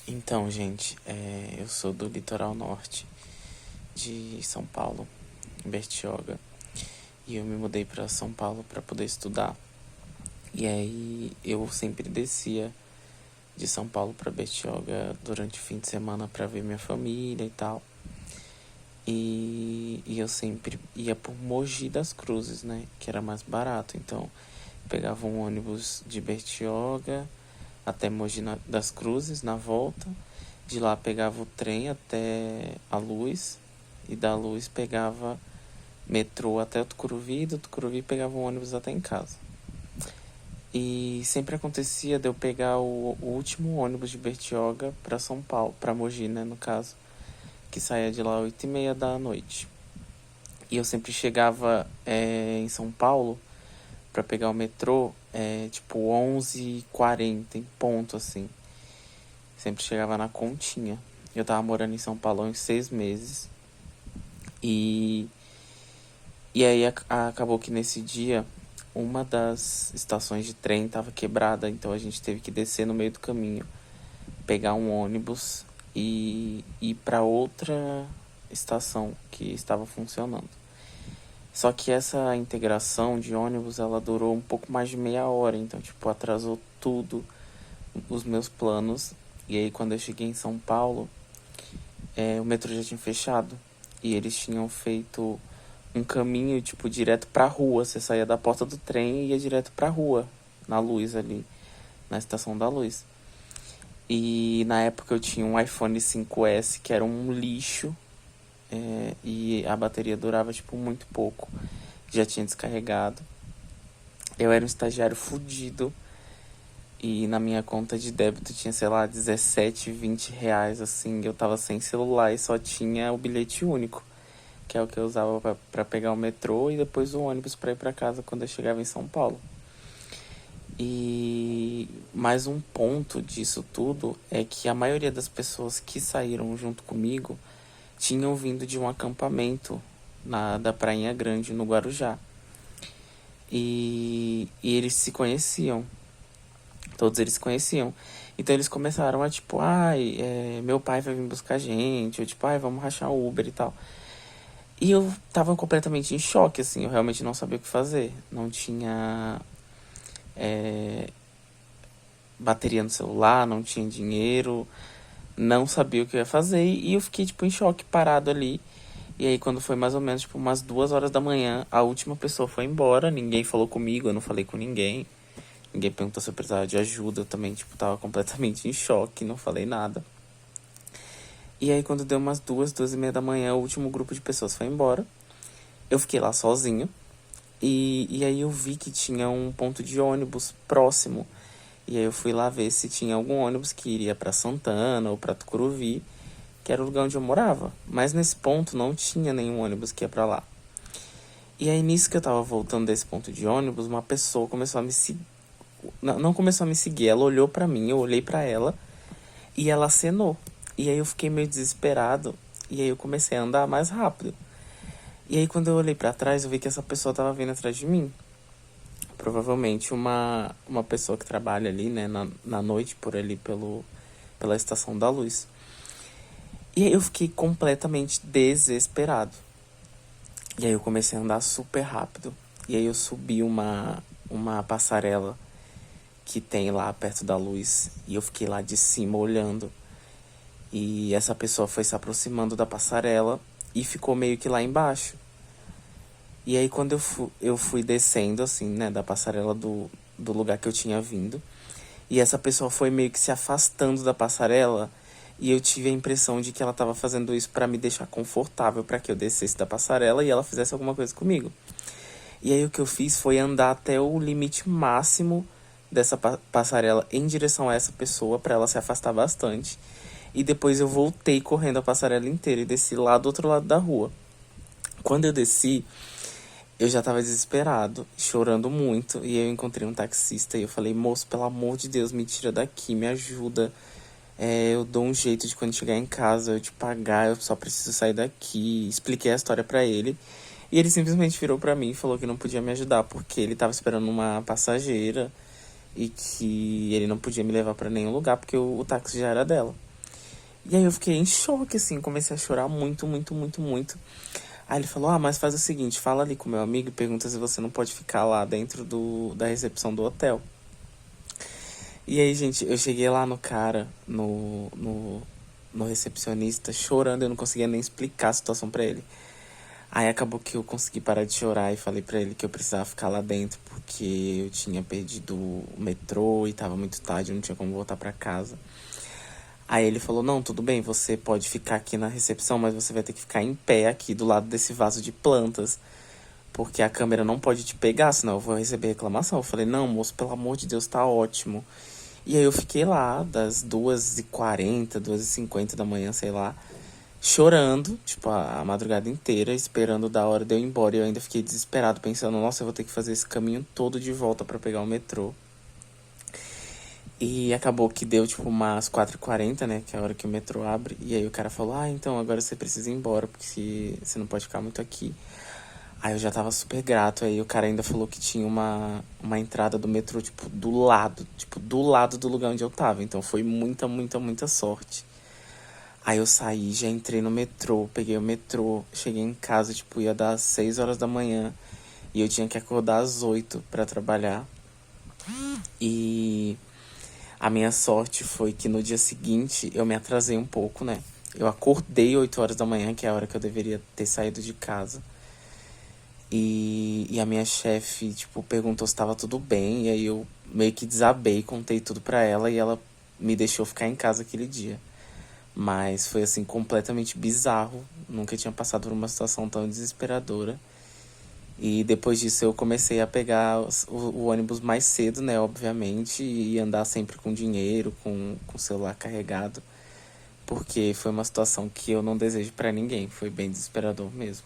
Então, gente, eu sou do litoral norte de São Paulo, em Bertioga, e eu me mudei para São Paulo para poder estudar. E aí eu sempre descia de São Paulo para Bertioga durante o fim de semana para ver minha família e tal. E eu sempre ia por Mogi das Cruzes, né? Que era mais barato. Então, pegava um ônibus de Bertioga até das Cruzes na volta. De lá pegava o trem até a Luz. E da Luz pegava metrô até o Tucuruvi. E do Tucuruvi pegava um ônibus até em casa. E sempre acontecia de eu pegar o último ônibus de Bertioga para São Paulo, para Mogi, né, no caso, que saía de lá às 8h30 da noite. E eu sempre chegava em São Paulo para pegar o metrô, tipo 11h40 em ponto, assim. Sempre chegava na continha. Eu tava morando em São Paulo há uns 6 meses. E, e aí acabou que nesse dia uma das estações de trem tava quebrada, então a gente teve que descer no meio do caminho, pegar um ônibus e ir para outra estação que estava funcionando. Só que essa integração de ônibus, ela durou um pouco mais de meia hora, então, tipo, atrasou tudo, os meus planos. E aí, quando eu cheguei em São Paulo, o metrô já tinha fechado. E eles tinham feito um caminho, tipo, direto pra rua. Você saía da porta do trem e ia direto pra rua, na Luz ali, na Estação da Luz. E na época eu tinha um iPhone 5S, que era um lixo, e a bateria durava, tipo, muito pouco. Já tinha descarregado. Eu era um estagiário fudido. E na minha conta de débito tinha, sei lá, 17, 20 reais, assim. Eu tava sem celular e só tinha o bilhete único, que é o que eu usava pra pegar o metrô e depois o ônibus pra ir pra casa quando eu chegava em São Paulo. E mais um ponto disso tudo é que a maioria das pessoas que saíram junto comigo tinham vindo de um acampamento da Prainha Grande, no Guarujá. E eles se conheciam. Todos eles se conheciam. Então eles começaram a tipo, meu pai vai vir buscar a gente. Ou tipo, vamos rachar o Uber e tal. E eu tava completamente em choque, assim. Eu realmente não sabia o que fazer. Não tinha bateria no celular, não tinha dinheiro. Não sabia o que eu ia fazer. E eu fiquei, tipo, em choque, parado ali. E aí quando foi mais ou menos, tipo, umas 2 horas da manhã, a última pessoa foi embora. Ninguém falou comigo, eu não falei com ninguém. Ninguém perguntou se eu precisava de ajuda. Eu também, tipo, tava completamente em choque, não falei nada. E aí quando deu umas 2h, 2h30 da manhã, o último grupo de pessoas foi embora. Eu fiquei lá sozinho. E aí eu vi que tinha um ponto de ônibus próximo. E aí eu fui lá ver se tinha algum ônibus que iria pra Santana ou pra Tucuruvi, que era o lugar onde eu morava. Mas nesse ponto não tinha nenhum ônibus que ia pra lá. E aí nisso que eu tava voltando desse ponto de ônibus, uma pessoa começou a me seguir. Não começou a me seguir, ela olhou pra mim, eu olhei pra ela e ela acenou. E aí eu fiquei meio desesperado e aí eu comecei a andar mais rápido. E aí quando eu olhei pra trás, eu vi que essa pessoa tava vindo atrás de mim. Provavelmente uma pessoa que trabalha ali, né, na noite por ali pela Estação da Luz. E aí eu fiquei completamente desesperado. E aí eu comecei a andar super rápido. E aí eu subi uma passarela que tem lá perto da Luz. E eu fiquei lá de cima olhando. E essa pessoa foi se aproximando da passarela e ficou meio que lá embaixo. E aí quando eu fui descendo, assim, né, da passarela do lugar que eu tinha vindo. E essa pessoa foi meio que se afastando da passarela. E eu tive a impressão de que ela estava fazendo isso para me deixar confortável, para que eu descesse da passarela e ela fizesse alguma coisa comigo. E aí o que eu fiz foi andar até o limite máximo dessa passarela em direção a essa pessoa, para ela se afastar bastante. E depois eu voltei correndo a passarela inteira e desci lá do outro lado da rua. Quando eu desci, eu já tava desesperado, chorando muito. E eu encontrei um taxista e eu falei, moço, pelo amor de Deus, me tira daqui, me ajuda. Eu dou um jeito de quando chegar em casa eu te pagar, eu só preciso sair daqui. Expliquei a história pra ele. E ele simplesmente virou pra mim e falou que não podia me ajudar, porque ele tava esperando uma passageira e que ele não podia me levar pra nenhum lugar, porque o táxi já era dela. E aí eu fiquei em choque, assim, comecei a chorar muito, muito, muito, muito. Aí ele falou, mas faz o seguinte, fala ali com meu amigo e pergunta se você não pode ficar lá dentro da recepção do hotel. E aí, gente, eu cheguei lá no cara, no recepcionista, chorando, eu não conseguia nem explicar a situação pra ele. Aí acabou que eu consegui parar de chorar e falei pra ele que eu precisava ficar lá dentro porque eu tinha perdido o metrô e tava muito tarde, eu não tinha como voltar pra casa. Aí ele falou, não, tudo bem, você pode ficar aqui na recepção, mas você vai ter que ficar em pé aqui do lado desse vaso de plantas, porque a câmera não pode te pegar, senão eu vou receber reclamação. Eu falei, não, moço, pelo amor de Deus, tá ótimo. E aí eu fiquei lá das 2h40, 2h50 da manhã, sei lá, chorando, tipo, a madrugada inteira, esperando da hora de eu ir embora. E eu ainda fiquei desesperado, pensando, nossa, eu vou ter que fazer esse caminho todo de volta pra pegar o metrô. E acabou que deu, tipo, umas 4h40, né, que é a hora que o metrô abre. E aí o cara falou, então, agora você precisa ir embora, porque você não pode ficar muito aqui. Aí eu já tava super grato, aí o cara ainda falou que tinha uma entrada do metrô, tipo, do lado do lugar onde eu tava. Então foi muita, muita, muita sorte. Aí eu saí, já entrei no metrô, peguei o metrô, cheguei em casa, tipo, ia dar 6 horas da manhã. E eu tinha que acordar às 8 pra trabalhar. E a minha sorte foi que no dia seguinte eu me atrasei um pouco, né? Eu acordei 8 horas da manhã, que é a hora que eu deveria ter saído de casa. E a minha chefe, tipo, perguntou se tava tudo bem. E aí eu meio que desabei, contei tudo pra ela e ela me deixou ficar em casa aquele dia. Mas foi, assim, completamente bizarro. Nunca tinha passado por uma situação tão desesperadora. E depois disso eu comecei a pegar o ônibus mais cedo, né, obviamente. E andar sempre com dinheiro, com o celular carregado. Porque foi uma situação que eu não desejo pra ninguém. Foi bem desesperador mesmo.